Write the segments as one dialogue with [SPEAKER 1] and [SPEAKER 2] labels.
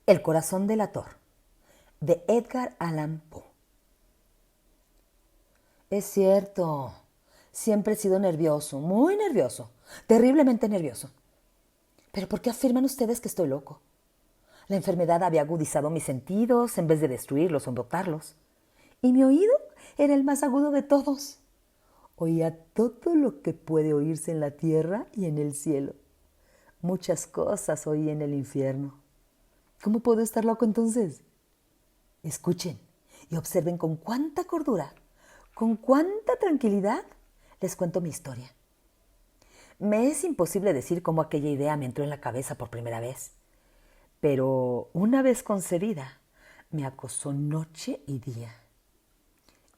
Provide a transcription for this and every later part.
[SPEAKER 1] El corazón delator, de Edgar Allan Poe. Es cierto, siempre he sido nervioso, muy nervioso, terriblemente nervioso. ¿Pero por qué afirman ustedes que estoy loco? La enfermedad había agudizado mis sentidos en vez de destruirlos o embotarlos. Y mi oído era el más agudo de todos. Oía todo lo que puede oírse en la tierra y en el cielo. Muchas cosas oí en el infierno. ¿Cómo puedo estar loco entonces? Escuchen y observen con cuánta cordura, con cuánta tranquilidad les cuento mi historia. Me es imposible decir cómo aquella idea me entró en la cabeza por primera vez, pero una vez concebida, me acosó noche y día.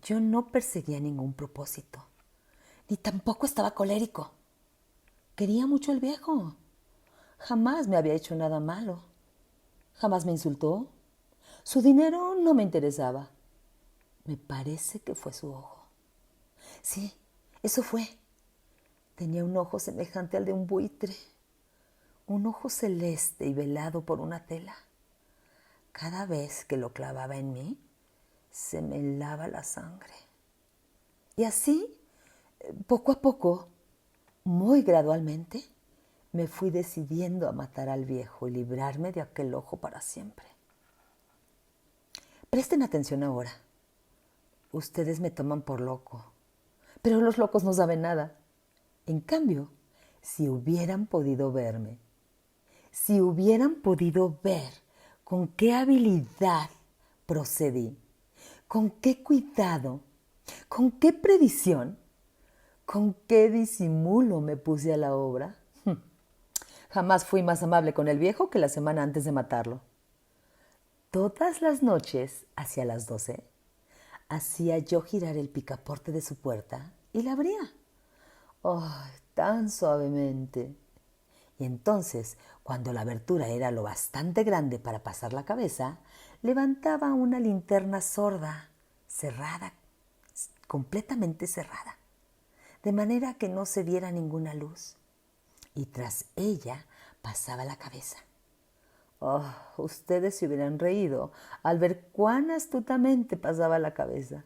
[SPEAKER 1] Yo no perseguía ningún propósito, ni tampoco estaba colérico. Quería mucho al viejo. Jamás me había hecho nada malo. Jamás me insultó. Su dinero no me interesaba. Me parece que fue su ojo. Sí, eso fue. Tenía un ojo semejante al de un buitre, un ojo celeste y velado por una tela. Cada vez que lo clavaba en mí, se me helaba la sangre. Y así, poco a poco, muy gradualmente, me fui decidiendo a matar al viejo y librarme de aquel ojo para siempre. Presten atención ahora. Ustedes me toman por loco, pero los locos no saben nada. En cambio, si hubieran podido verme, si hubieran podido ver con qué habilidad procedí, con qué cuidado, con qué previsión, con qué disimulo me puse a la obra, jamás fui más amable con el viejo que la semana antes de matarlo. Todas las noches, hacia las 12, hacía yo girar el picaporte de su puerta y la abría. ¡Oh, tan suavemente! Y entonces, cuando la abertura era lo bastante grande para pasar la cabeza, levantaba una linterna sorda, cerrada, completamente cerrada, de manera que no se viera ninguna luz. Y tras ella pasaba la cabeza. Oh, ustedes se hubieran reído al ver cuán astutamente pasaba la cabeza.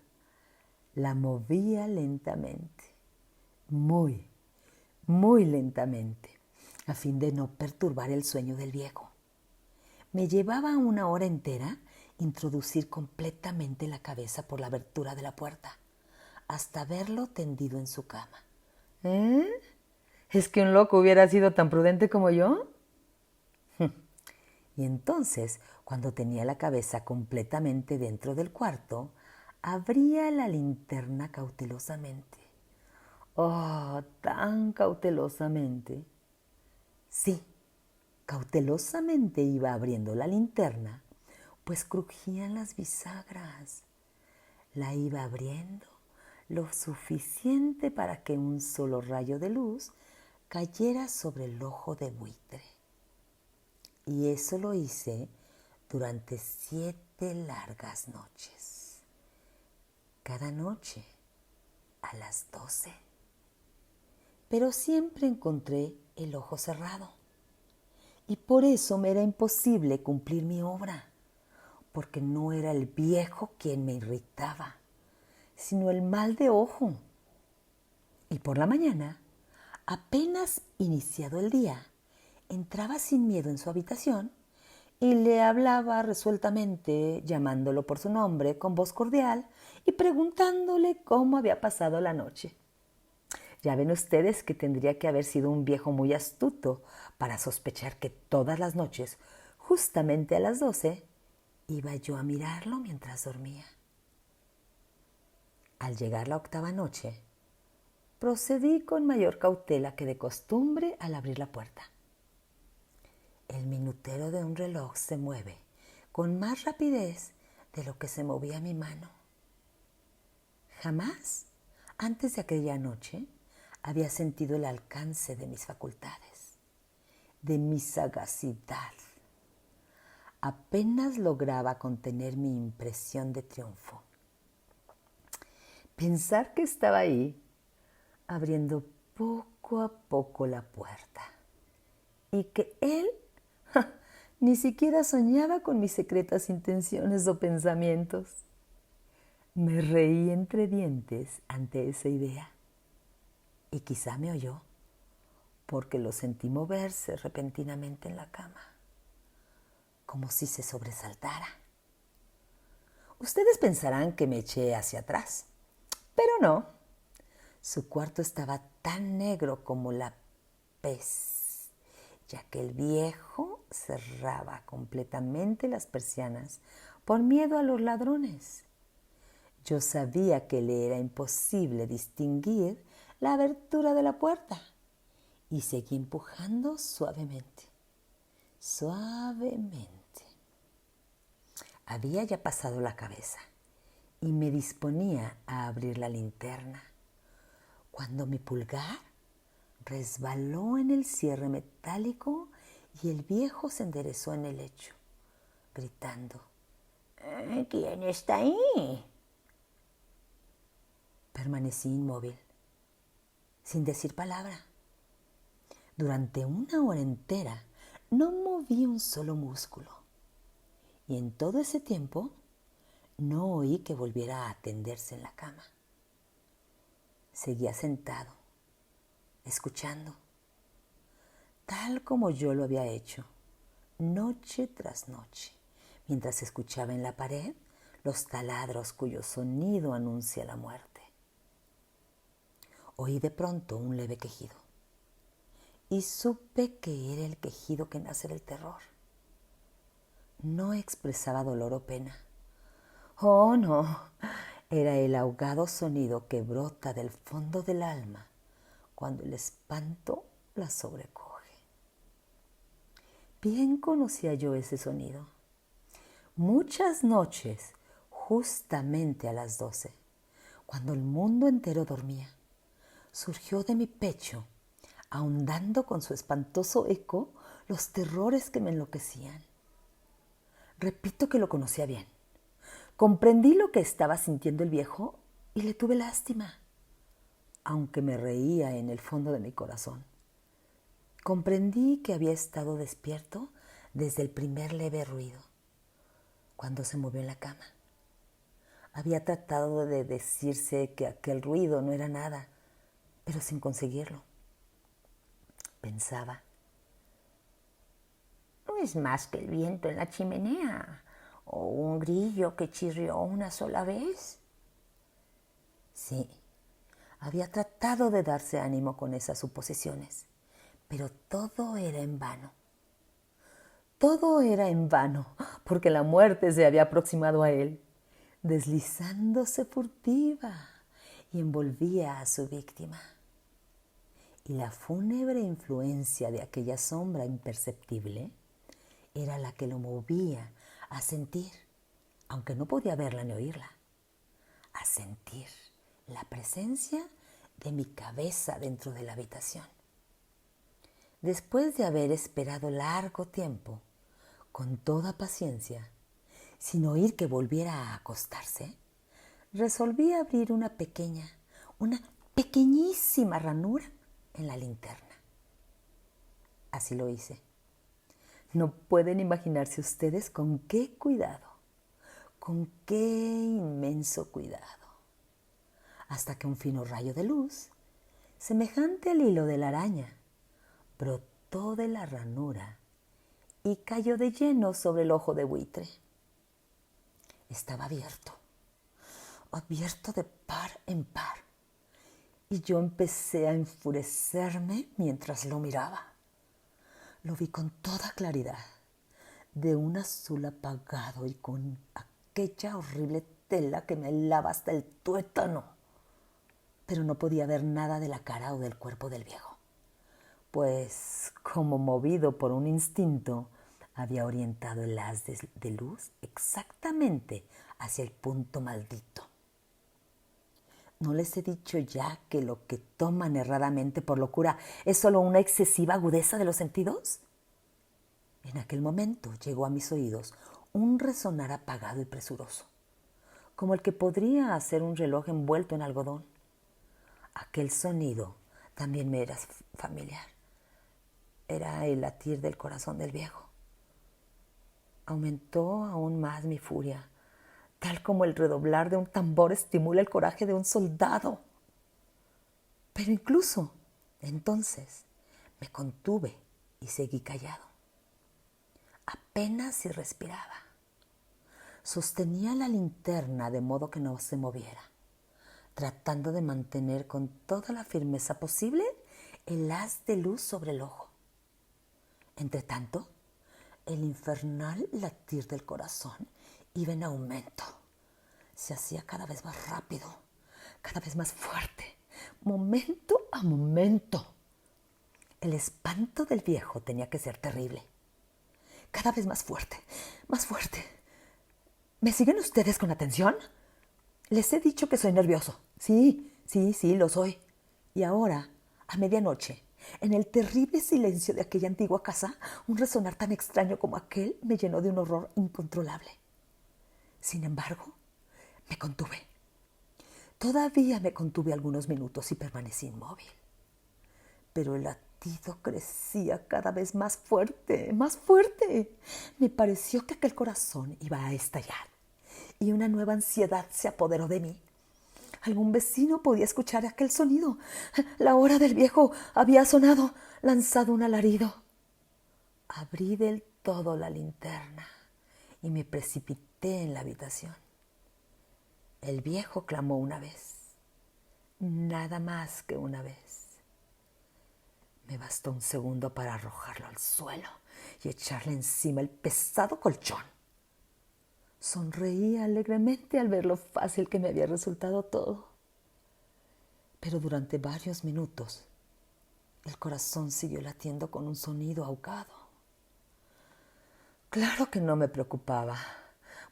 [SPEAKER 1] La movía lentamente, muy, muy lentamente, a fin de no perturbar el sueño del viejo. Me llevaba una hora entera introducir completamente la cabeza por la abertura de la puerta, hasta verlo tendido en su cama. ¿Eh? ¿Es que un loco hubiera sido tan prudente como yo? Y entonces, cuando tenía la cabeza completamente dentro del cuarto, abría la linterna cautelosamente. Oh, tan cautelosamente. Sí, cautelosamente iba abriendo la linterna, pues crujían las bisagras. La iba abriendo lo suficiente para que un solo rayo de luz cayera sobre el ojo de buitre. Y eso lo hice durante 7 largas noches. Cada noche a las 12. Pero siempre encontré el ojo cerrado. Y por eso me era imposible cumplir mi obra, porque no era el viejo quien me irritaba, sino el mal de ojo. Y por la mañana, apenas iniciado el día, entraba sin miedo en su habitación y le hablaba resueltamente, llamándolo por su nombre con voz cordial y preguntándole cómo había pasado la noche. Ya ven ustedes que tendría que haber sido un viejo muy astuto para sospechar que todas las noches, justamente a las 12, iba yo a mirarlo mientras dormía. Al llegar la 8ª noche, procedí con mayor cautela que de costumbre al abrir la puerta. El minutero de un reloj se mueve con más rapidez de lo que se movía mi mano. Jamás, antes de aquella noche, había sentido el alcance de mis facultades, de mi sagacidad. Apenas lograba contener mi impresión de triunfo. Pensar que estaba ahí, abriendo poco a poco la puerta, y que él Ni siquiera soñaba con mis secretas intenciones o pensamientos. Me reí entre dientes ante esa idea. Y quizá me oyó, porque lo sentí moverse repentinamente en la cama, como si se sobresaltara. Ustedes pensarán que me eché hacia atrás, pero no. Su cuarto estaba tan negro como la pez, ya que el viejo cerraba completamente las persianas por miedo a los ladrones. Yo sabía que le era imposible distinguir la abertura de la puerta y seguí empujando suavemente, suavemente. Había ya pasado la cabeza y me disponía a abrir la linterna cuando mi pulgar resbaló en el cierre metálico y el viejo se enderezó en el lecho, gritando: ¿Quién está ahí? Permanecí inmóvil, sin decir palabra. Durante una hora entera no moví un solo músculo. Y en todo ese tiempo no oí que volviera a tenderse en la cama. Seguía sentado, escuchando, tal como yo lo había hecho, noche tras noche, mientras escuchaba en la pared los taladros cuyo sonido anuncia la muerte. Oí de pronto un leve quejido y supe que era el quejido que nace del terror. No expresaba dolor o pena. Oh, no, era el ahogado sonido que brota del fondo del alma cuando el espanto la sobrecoge. Bien conocía yo ese sonido. Muchas noches, justamente a las 12, cuando el mundo entero dormía, surgió de mi pecho, ahondando con su espantoso eco los terrores que me enloquecían. Repito que lo conocía bien. Comprendí lo que estaba sintiendo el viejo y le tuve lástima, aunque me reía en el fondo de mi corazón. Comprendí que había estado despierto desde el primer leve ruido, cuando se movió en la cama. Había tratado de decirse que aquel ruido no era nada, pero sin conseguirlo. Pensaba: no es más que el viento en la chimenea o un grillo que chirrió una sola vez. Sí, había tratado de darse ánimo con esas suposiciones, pero todo era en vano. Todo era en vano, porque la muerte se había aproximado a él, deslizándose furtiva, y envolvía a su víctima. Y la fúnebre influencia de aquella sombra imperceptible era la que lo movía a sentir, aunque no podía verla ni oírla, a sentir la presencia de mi cabeza dentro de la habitación. Después de haber esperado largo tiempo, con toda paciencia, sin oír que volviera a acostarse, resolví abrir una pequeñísima ranura en la linterna. Así lo hice. No pueden imaginarse ustedes con qué cuidado, con qué inmenso cuidado, hasta que un fino rayo de luz, semejante al hilo de la araña, brotó de la ranura y cayó de lleno sobre el ojo de buitre. Estaba abierto de par en par, y yo empecé a enfurecerme mientras lo miraba. Lo vi con toda claridad, de un azul apagado y con aquella horrible tela que me helaba hasta el tuétano. Pero no podía ver nada de la cara o del cuerpo del viejo, pues, como movido por un instinto, había orientado el haz de luz exactamente hacia el punto maldito. ¿No les he dicho ya que lo que toman erradamente por locura es solo una excesiva agudeza de los sentidos? En aquel momento llegó a mis oídos un resonar apagado y presuroso, como el que podría hacer un reloj envuelto en algodón. Aquel sonido también me era familiar. Era el latir del corazón del viejo. Aumentó aún más mi furia, tal como el redoblar de un tambor estimula el coraje de un soldado. Pero incluso entonces me contuve y seguí callado. Apenas si respiraba. Sostenía la linterna de modo que no se moviera, tratando de mantener con toda la firmeza posible el haz de luz sobre el ojo. Entretanto, el infernal latir del corazón iba en aumento. Se hacía cada vez más rápido, cada vez más fuerte, momento a momento. El espanto del viejo tenía que ser terrible. Cada vez más fuerte, más fuerte. ¿Me siguen ustedes con atención? Les he dicho que soy nervioso. Sí, lo soy. Y ahora, a medianoche, en el terrible silencio de aquella antigua casa, un resonar tan extraño como aquel me llenó de un horror incontrolable. Sin embargo, me contuve. Todavía me contuve algunos minutos y permanecí inmóvil. Pero el latido crecía cada vez más fuerte, más fuerte. Me pareció que aquel corazón iba a estallar y una nueva ansiedad se apoderó de mí. Algún vecino podía escuchar aquel sonido. La hora del viejo había sonado, lanzado un alarido. Abrí del todo la linterna y me precipité en la habitación. El viejo clamó una vez, nada más que una vez. Me bastó un segundo para arrojarlo al suelo y echarle encima el pesado colchón. Sonreí alegremente al ver lo fácil que me había resultado todo. Pero durante varios minutos el corazón siguió latiendo con un sonido ahogado. Claro que no me preocupaba,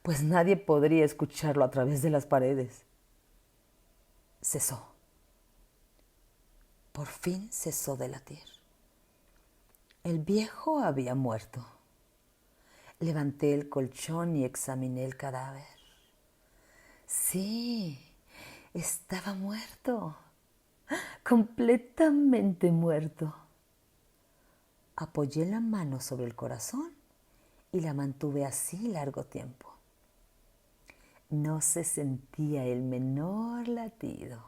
[SPEAKER 1] pues nadie podría escucharlo a través de las paredes. Cesó. Por fin cesó de latir. El viejo había muerto. Levanté el colchón y examiné el cadáver. Sí, estaba muerto, completamente muerto. Apoyé la mano sobre el corazón y la mantuve así largo tiempo. No se sentía el menor latido.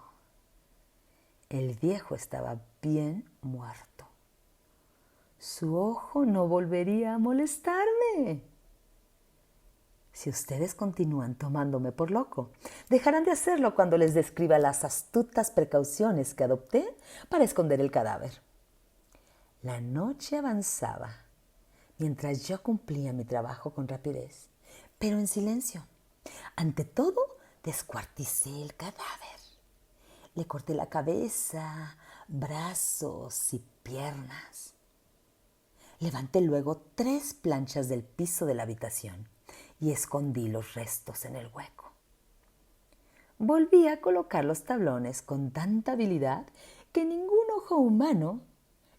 [SPEAKER 1] El viejo estaba bien muerto. Su ojo no volvería a molestarme. Si ustedes continúan tomándome por loco, dejarán de hacerlo cuando les describa las astutas precauciones que adopté para esconder el cadáver. La noche avanzaba, mientras yo cumplía mi trabajo con rapidez, pero en silencio. Ante todo, descuarticé el cadáver. Le corté la cabeza, brazos y piernas. Levanté luego 3 planchas del piso de la habitación y escondí los restos en el hueco. Volví a colocar los tablones con tanta habilidad que ningún ojo humano,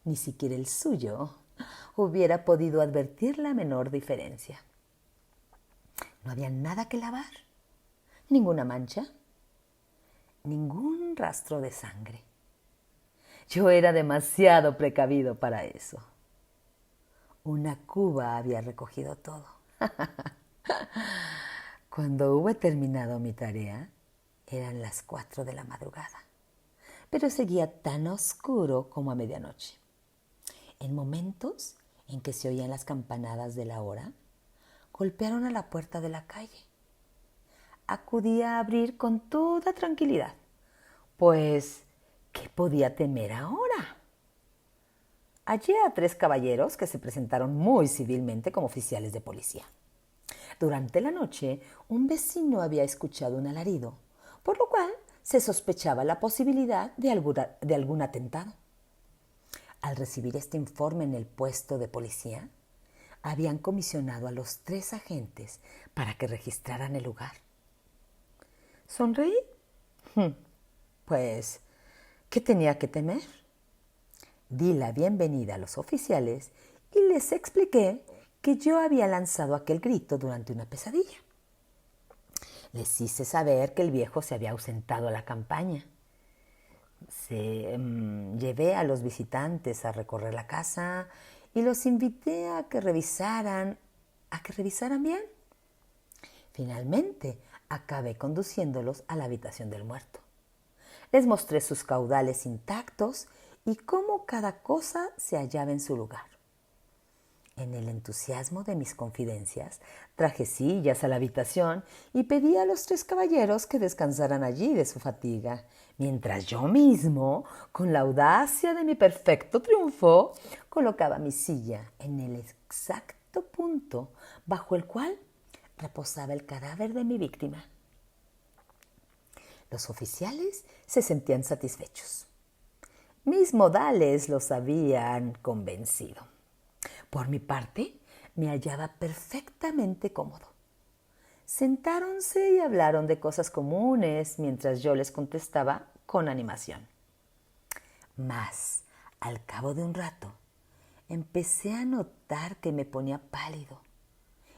[SPEAKER 1] ni siquiera el suyo, hubiera podido advertir la menor diferencia. No había nada que lavar, ninguna mancha, ningún rastro de sangre. Yo era demasiado precavido para eso. Una cuba había recogido todo. Cuando hube terminado mi tarea, eran las 4 de la madrugada, pero seguía tan oscuro como a medianoche. En momentos en que se oían las campanadas de la hora, golpearon a la puerta de la calle. Acudí a abrir con toda tranquilidad, pues, ¿qué podía temer ahora? Hallé a 3 caballeros que se presentaron muy civilmente como oficiales de policía. Durante la noche, un vecino había escuchado un alarido, por lo cual se sospechaba la posibilidad de algún atentado. Al recibir este informe en el puesto de policía, habían comisionado a los 3 agentes para que registraran el lugar. ¿Sonreí? Pues, ¿qué tenía que temer? Di la bienvenida a los oficiales y les expliqué que yo había lanzado aquel grito durante una pesadilla. Les hice saber que el viejo se había ausentado a la campaña. Llevé a los visitantes a recorrer la casa y los invité a que revisaran a que revisaran bien. Finalmente, acabé conduciéndolos a la habitación del muerto. Les mostré sus caudales intactos y cómo cada cosa se hallaba en su lugar. En el entusiasmo de mis confidencias, traje sillas a la habitación y pedí a los 3 caballeros que descansaran allí de su fatiga, mientras yo mismo, con la audacia de mi perfecto triunfo, colocaba mi silla en el exacto punto bajo el cual reposaba el cadáver de mi víctima. Los oficiales se sentían satisfechos. Mis modales los habían convencido. Por mi parte, me hallaba perfectamente cómodo. Sentáronse y hablaron de cosas comunes mientras yo les contestaba con animación. Mas, al cabo de un rato, empecé a notar que me ponía pálido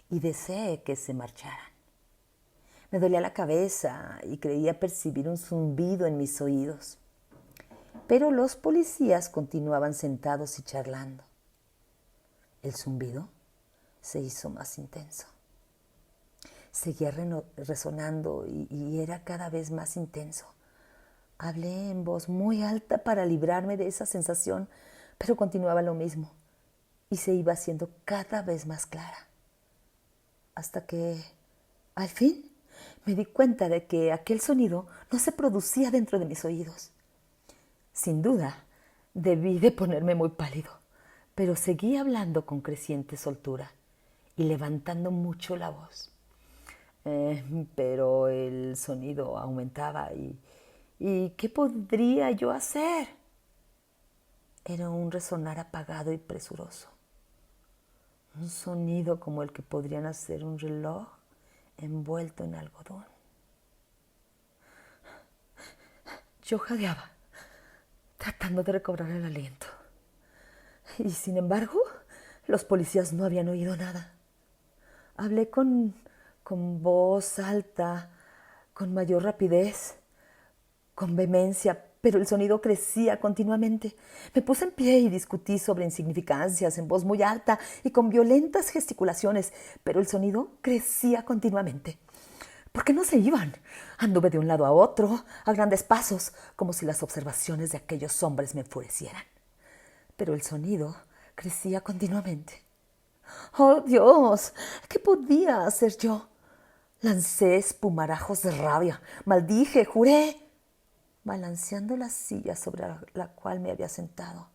[SPEAKER 1] y deseé que se marcharan. Me dolía la cabeza y creía percibir un zumbido en mis oídos. Pero los policías continuaban sentados y charlando. El zumbido se hizo más intenso. Seguía resonando y era cada vez más intenso. Hablé en voz muy alta para librarme de esa sensación, pero continuaba lo mismo y se iba haciendo cada vez más clara. Hasta que, al fin, me di cuenta de que aquel sonido no se producía dentro de mis oídos. Sin duda, debí de ponerme muy pálido, pero seguí hablando con creciente soltura y levantando mucho la voz. Pero el sonido aumentaba ¿y qué podría yo hacer? Era un resonar apagado y presuroso. Un sonido como el que podrían hacer un reloj envuelto en algodón. Yo jadeaba, tratando de recobrar el aliento. Y sin embargo, los policías no habían oído nada. Hablé con voz alta, con mayor rapidez, con vehemencia, pero el sonido crecía continuamente. Me puse en pie y discutí sobre insignificancias en voz muy alta y con violentas gesticulaciones, pero el sonido crecía continuamente. ¿Por qué no se iban? Anduve de un lado a otro, a grandes pasos, como si las observaciones de aquellos hombres me enfurecieran. Pero el sonido crecía continuamente. ¡Oh, Dios! ¿Qué podía hacer yo? Lancé espumarajos de rabia, maldije, juré, balanceando la silla sobre la cual me había sentado.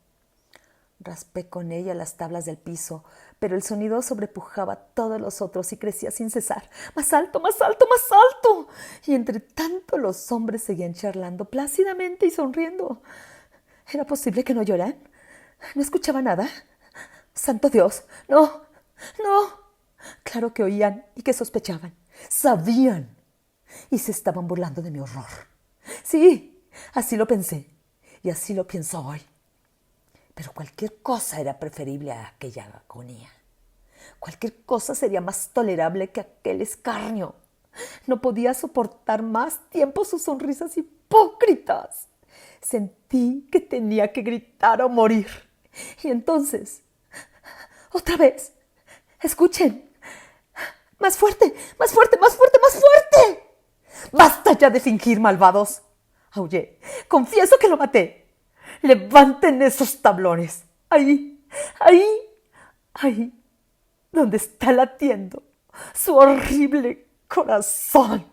[SPEAKER 1] Raspé con ella las tablas del piso, pero el sonido sobrepujaba a todos los otros y crecía sin cesar. ¡Más alto, más alto, más alto! Y entre tanto los hombres seguían charlando plácidamente y sonriendo. ¿Era posible que no lloraran? ¿No escuchaba nada? ¡Santo Dios! ¡No! ¡No! Claro que oían y que sospechaban. Sabían. Y se estaban burlando de mi horror. Sí, así lo pensé. Y así lo pienso hoy. Pero cualquier cosa era preferible a aquella agonía. Cualquier cosa sería más tolerable que aquel escarnio. No podía soportar más tiempo sus sonrisas hipócritas. Sentí que tenía que gritar o morir. Y entonces, otra vez, escuchen. ¡Más fuerte! ¡Más fuerte! ¡Más fuerte! ¡Más fuerte! ¡Basta ya de fingir, malvados! Aullé. Confieso que lo maté. Levanten esos tablones. Ahí, ahí, ahí, donde está latiendo su horrible corazón.